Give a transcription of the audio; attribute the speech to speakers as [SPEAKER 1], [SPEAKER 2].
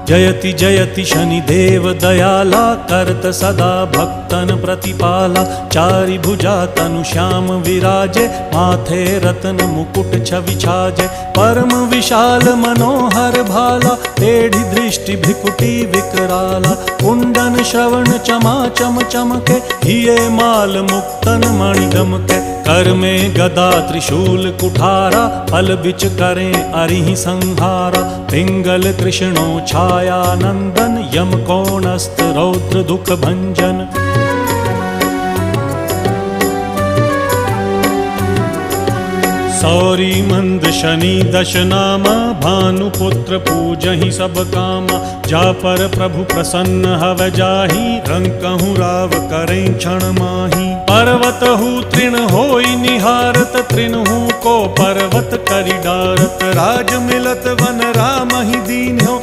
[SPEAKER 1] जयति जयति शनिदेव दयाला, करत सदा भक्तन प्रतिपाला। चारि भुजा तनु श्याम विराजे, माथे रत्न मुकुट छवि छाजे। परम विशाल मनोहर भाला, टेढ़ी दृष्टि भृकुटी विकराला। कुंडन श्रवण चमा चम चमके, हिये माल मुक्तन मणि दमके। कर में गदा त्रिशूल कुठारा, फल बिच करें अरिहि संहारा। पिंगल कृष्णो छाया नंदन, यम कोणस्थ रौद्र दुख भंजन। सौरी मंद शनि दश नामा, भानुपुत्र पूजहि सब कामा। जा पर प्रभु प्रसन्न हव जाहि, रंकहु राव करें क्षण माहि। पर्वत हु तृण होई निहारत, तृणहु को पर्वत करि डारत। राज मिलत वन राम ही दीन हो,